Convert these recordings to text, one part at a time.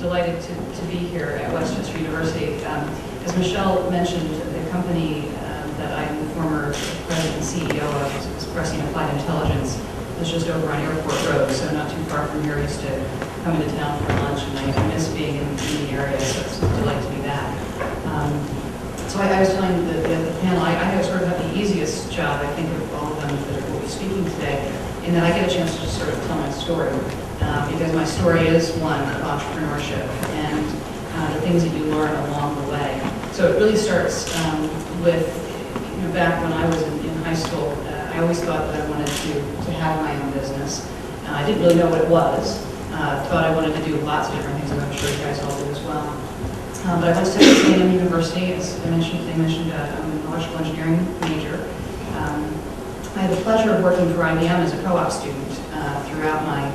delighted to be here at Westchester University. As Michelle mentioned, the company that I'm the former president and CEO of is Prescient Applied Intelligence. It's just over on Airport Road, so not too far from here. I used to come into town for lunch, and I miss being in the area, so it's a delight to be back. So I was telling the panel, I sort of have the easiest job, I think, of all of them that will be speaking today, in that I get a chance to just sort of tell my story. Because my story is one of entrepreneurship and the things that you learn along the way. So it really starts with, back when I was in high school, I always thought that I wanted to have my own business. I didn't really know what it was. Thought I wanted to do lots of different things, and I'm sure you guys all do as well. But I went to Texas A&M University, as they mentioned, I'm an electrical engineering major. I had the pleasure of working for IBM as a co-op student throughout my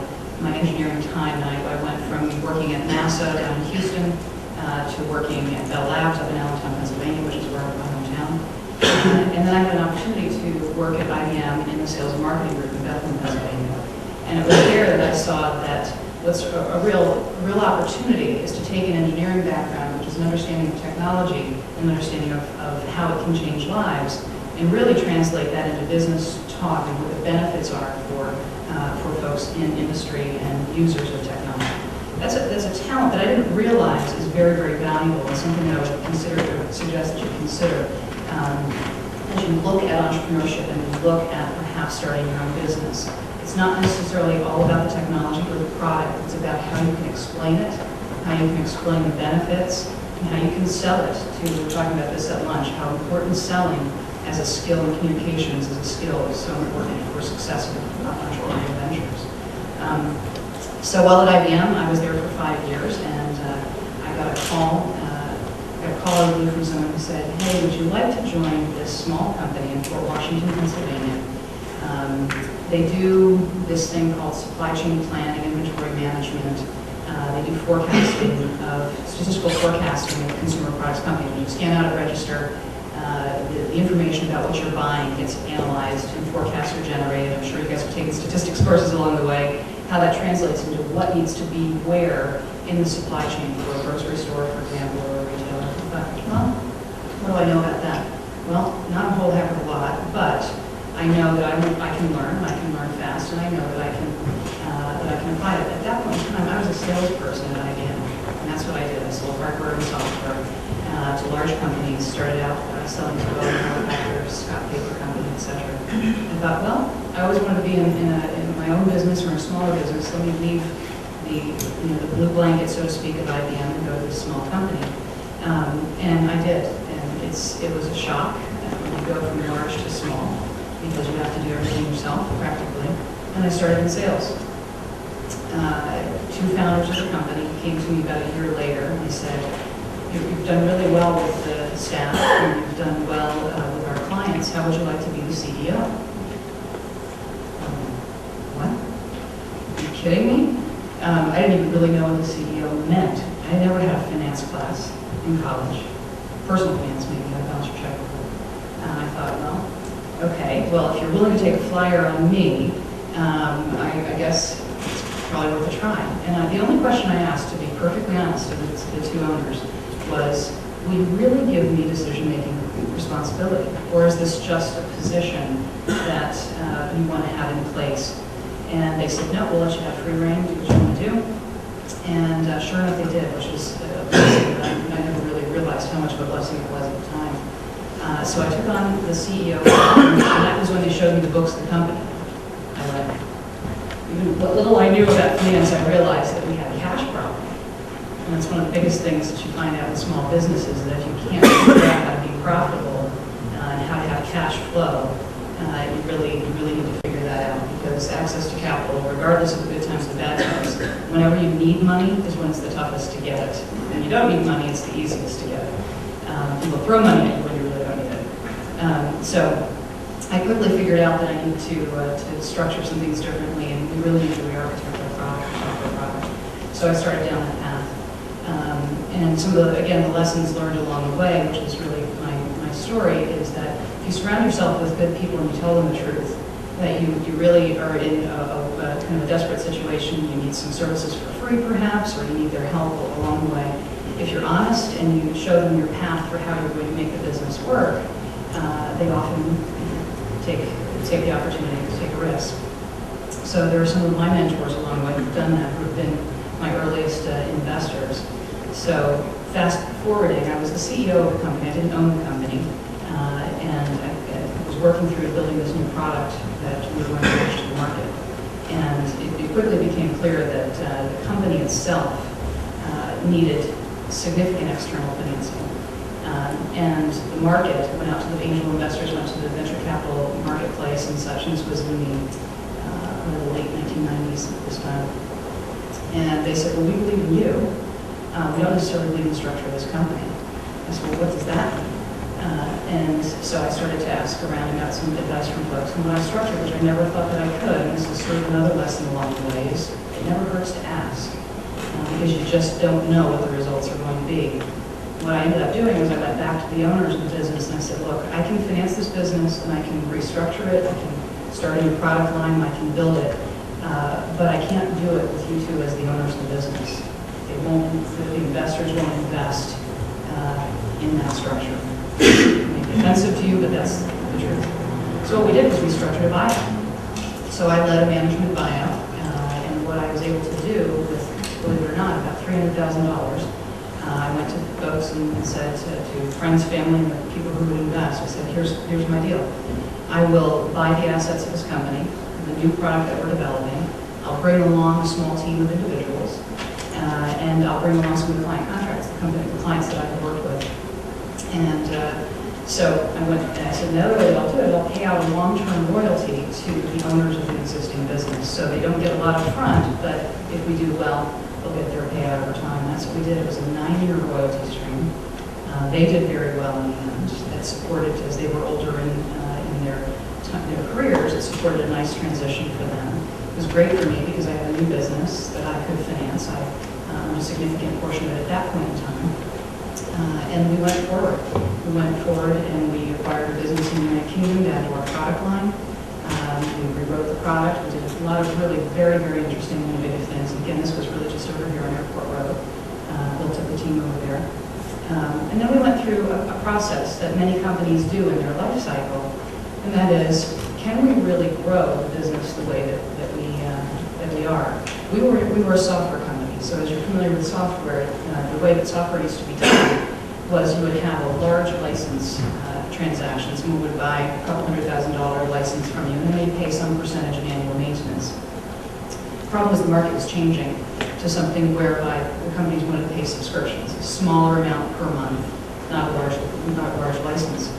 engineering time. And I went from working at NASA down in Houston to working at Bell Labs up in Allentown, Pennsylvania, which is where my hometown. And then I had an opportunity to work at IBM in the sales and marketing group in Bethlehem, Pennsylvania. And it was there that I saw that what's a real opportunity is to take an engineering background, which is an understanding of technology, an understanding of how it can change lives, and really translate that into business talk and what the benefits are for folks in industry and users of technology. That's a talent that I didn't realize is very, very valuable, and something that I would suggest that you consider as you look at entrepreneurship and you look at perhaps starting your own business. It's not necessarily all about the technology or the product. It's about how you can explain it, how you can explain the benefits, and how you can sell it. We were talking about this at lunch, how important selling as a skill in communications as a skill is so important for successful entrepreneurial ventures. So while at IBM, I was there for 5 years, and I got a call out of the blue from someone who said, "Hey, would you like to join this small company in Fort Washington, Pennsylvania? They do this thing called supply chain planning, inventory management. They do statistical forecasting of consumer products companies. When you scan out a register, the information about what you're buying gets analyzed and forecasts are generated. I'm sure you guys have taken statistics courses along the way, how that translates into what needs to be where in the supply chain for a grocery store, for example, or a retailer. But, well, what do I know about that? Well, not a whole heck of a lot, but I know that I can learn fast, and I know that I can apply it. At that point in time, I was a salesperson at IBM, and that's what I did. I sold hardware and software to large companies, started out selling to Boeing manufacturers, Scott Paper Company, etc. I thought, well, I always wanted to be in my own business or in a smaller business. Let me leave the blue blanket, so to speak, of IBM and go to this small company. And I did, and it was a shock when you go from large to small, because you have to do everything yourself, practically. And I started in sales. Two founders of the company came to me about a year later, and they said, "You've done really well with the staff, and you've done well with our clients. How would you like to be the CEO?" What? Are you kidding me? I didn't even really know what the CEO meant. I had never had a finance class in college. Personal finance, maybe, a balance sheet checkbook. And I thought, well, okay, well, if you're willing to take a flyer on me, I guess it's probably worth a try. And the only question I asked, to be perfectly honest, to the two owners, was, will you really give me decision-making responsibility? Or is this just a position that you want to have in place? And they said, no, we'll let you have free rein, do what you want to do. And sure enough, they did, which was a blessing that I never really realized how much of a blessing it was at the time. So I took on the CEO, and that was when they showed me the books of the company. I went, even what little I knew about finance, I realized that we had a cash problem. And that's one of the biggest things that you find out in small businesses, that if you can't figure out how to be profitable and how to have cash flow, you really need to figure that out, because access to capital, regardless of the good times and the bad times, whenever you need money is when it's the toughest to get it. When you don't need money, it's the easiest to get it. People throw money at you when you really don't need it. So I quickly figured out that I need to structure some things differently, and we really need to re-architect our product, software product. So I started down that path. And some of the lessons learned along the way, which is really my story, is that if you surround yourself with good people and you tell them the truth, that you really are in a kind of a desperate situation, you need some services for free perhaps, or you need their help along the way. If you're honest and you show them your path for how you're going to make the business work, they often take the opportunity to take a risk. So there are some of my mentors along the way who've done that, who've been my earliest investors. So fast forwarding, I was the CEO of the company. I didn't own the company, and I was working through building this new product that we were going to launch to the market. And it quickly became clear that the company itself needed significant external financing. And the market went out to the angel investors, went to the venture capital marketplace and such, and this was in the late 1990s at this time. And they said, well, we believe in you. We don't necessarily believe in the structure of this company. I said, well, what does that mean? And so I started to ask around and got some advice from folks. And when I structured, which I never thought that I could, and this is sort of another lesson along the way, is it never hurts to ask, because you just don't know what the results are going to be. What I ended up doing was I went back to the owners of the business and I said, look, I can finance this business and I can restructure it, I can start a new product line, I can build it, but I can't do it with you two as the owners of the business. The investors won't invest in that structure. It may be offensive to you, but that's the truth. So what we did was we structured a buyout. So I led a management buyout, and what I was able to do with, believe it or not, about $300,000, I went to folks and said to friends, family, and the people who would invest, I said, here's my deal. I will buy the assets of this company, the new product that we're developing. I'll bring along a small team of individuals, and I'll bring along some of the client contracts, the clients that I've worked with. And so I went and I said, the other way that I'll do it, I'll pay out a long-term royalty to the owners of the existing business. So they don't get a lot up front, but if we do well, they'll get their payout over time. That's what we did. It was a 9-year royalty stream. They did very well in the end. That supported, as they were older in their careers, it supported a nice transition for them. It was great for me because I had a new business that I could finance. I owned a significant portion of it at that point in time. And we went forward. We went forward and we acquired a business in the United Kingdom to add to our product line. We rewrote the product. We did a lot of really very, very interesting, innovative things. And again, this was really just over here on Airport Road. Built up the team over there. And then we went through a process that many companies do in their life cycle, and that is, can we really grow the business the way that we are? We were a software company, so as you're familiar with software, the way that software used to be done was you would have a large license transaction. Someone would buy a couple $100,000 license from you, and then they'd pay some percentage of annual maintenance. The problem was the market was changing to something whereby the companies wanted to pay subscriptions, a smaller amount per month, not a large license.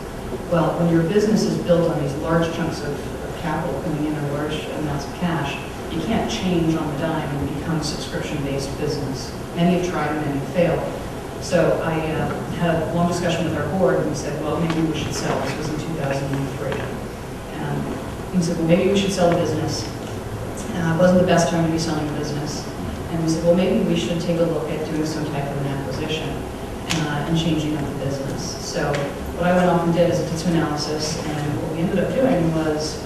Well, when your business is built on these large chunks of capital coming in or large amounts of cash, you can't change on the dime and become a subscription-based business. Many have tried and many have failed. So I had a long discussion with our board and we said, well, maybe we should sell. This was in 2003. And we said, well, maybe we should sell the business. It wasn't the best time to be selling the business. And we said, well, maybe we should take a look at doing some type of an acquisition and changing up the business. So what I went off and did is I did some analysis, and what we ended up doing was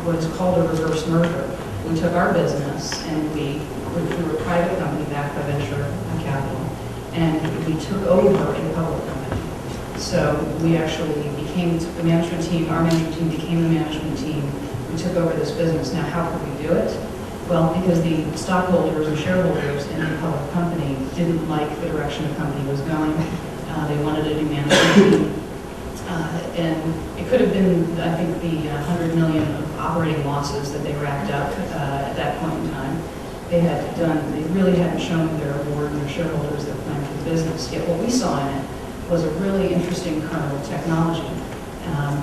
what is called a reverse merger. We took our business and we were a private company backed by venture capital, and we took over a public company. So we actually became the management team, our management team became the management team. We took over this business. Now, how could we do it? Well, because the stockholders and shareholders in the public company didn't like the direction the company was going. They wanted a new management team. And it could have been, I think, the $100 million of operating losses that they racked up at that point in time. They really hadn't shown their board and their shareholders their plan for the business. Yet what we saw in it was a really interesting kernel of technology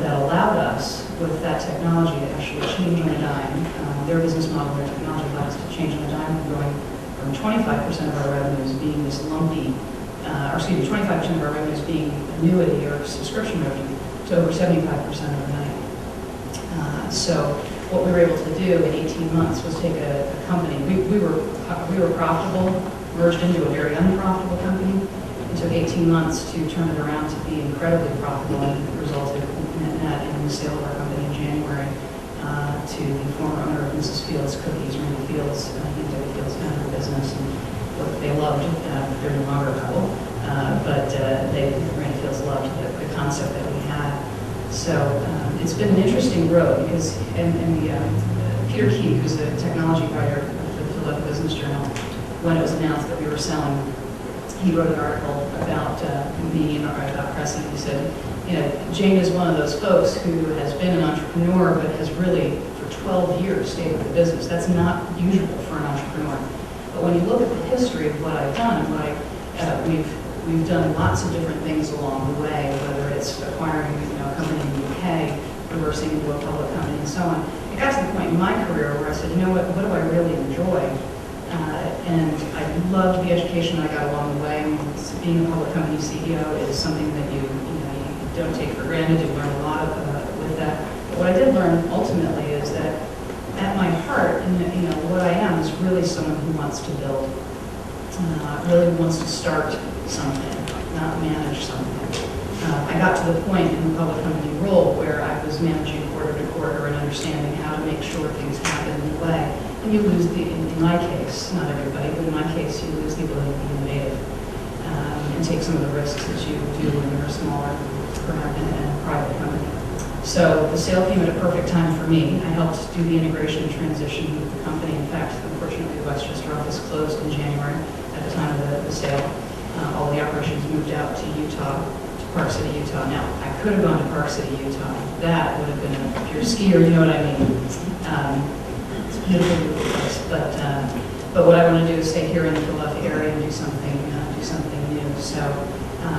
that allowed us, with that technology, to actually change on a dime. Their business model, their technology allowed us to change on a dime, going from 25% of our revenues being this lumpy, 25% of our revenues being annuity or subscription revenue, to over 75% overnight. So what we were able to do in 18 months was take a company. We were profitable, merged into a very unprofitable company. It took 18 months to turn it around to be incredibly profitable, and it resulted in the sale of our company in January to the former owner of Mrs. Fields Cookies, Randy Fields. David Fields founded the business, and what they loved, they're no longer a couple, but Randy Fields loved the concept that we had. So it's been an interesting road because, Peter Key, who's the technology writer for the Philadelphia Business Journal, when it was announced that we were selling, he wrote an article about me and about Prescient. He said, Jane is one of those folks who has been an entrepreneur, but has really, for 12 years, stayed with the business. That's not usual for an entrepreneur. But when you look at the history of what I've done, we've done lots of different things along the way, whether it's acquiring a company in the UK, reversing into a public company, and so on. It got to the point in my career where I said, what do I really enjoy? And I loved the education I got along the way. I mean, being a public company CEO is something that you don't take for granted. You learn a lot with that. But what I did learn ultimately is that at my heart, what I am is really someone who wants to build, really wants to start something, not manage something. I got to the point in the public company role where I was managing quarter to quarter and understanding how to make sure things happen in the way. And you lose in my case, not everybody, but in my case, you lose the ability to be innovative and take some of the risks that you do when you're a smaller firm and a private company. So the sale came at a perfect time for me. I helped do the integration and transition with the company. In fact, unfortunately, the Westchester office closed in January at the time of the sale. All the operations moved out to Utah, to Park City, Utah. Now, I could have gone to Park City, Utah. That would have been, if you're a skier, you know what I mean. It's a beautiful, beautiful place. But what I want to do is stay here in the Philadelphia area and do something new.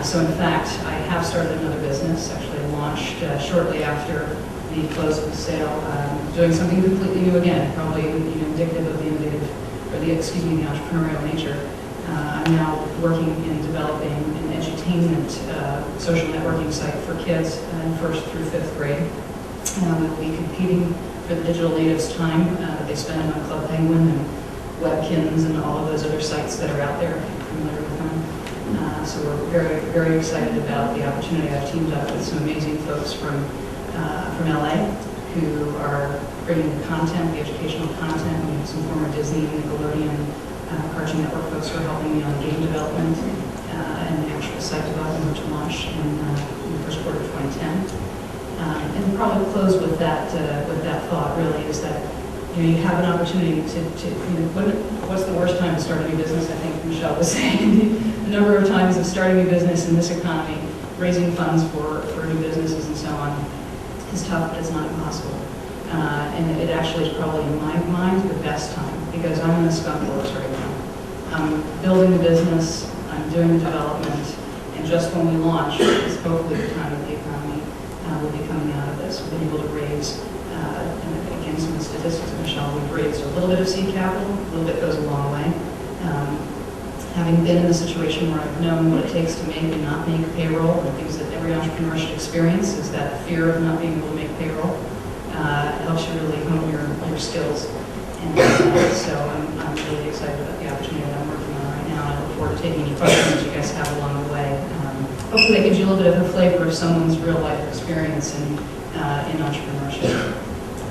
So in fact, I have started another business, actually launched shortly after the close of the sale, doing something completely new again, probably indicative of the entrepreneurial nature. I'm now working in developing an edutainment social networking site for kids in 1st through 5th grade. We will be competing for the digital natives time that they spend on Club Penguin and Webkins and all of those other sites that are out there, if you're familiar with them. So we're very, very excited about the opportunity. I've teamed up with some amazing folks from LA who are bringing the content, the educational content. We have some former Disney, Nickelodeon, Cartoon Network folks who are helping me on game development and the actual site development, which launched in the first quarter of 2010. And we'll probably close with that thought. Really, is that you have an opportunity what's the worst time to start a new business? I think Michelle was saying the number of times of starting a business in this economy, raising funds for new businesses and so on, is tough, but it's not impossible. And it actually is probably, in my mind, the best time, because I'm in the skunk works right now. I'm building the business, I'm doing the development, and just when we launch, it's hopefully the time that the economy will be coming out of this. We've been able to raise, and again, some of the statistics of Michelle, we've raised a little bit of seed capital, a little bit goes a long way. Having been in the situation where I've known what it takes to make and not make payroll, and things that every entrepreneur should experience is that fear of not being able to make payroll. It helps you really hone your skills. And so I'm really excited about the opportunity that I'm working on right now. I look forward to taking any questions that you guys have along the way. Hopefully that gives you a little bit of a flavor of someone's real life experience in entrepreneurship.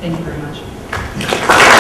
Thank you very much.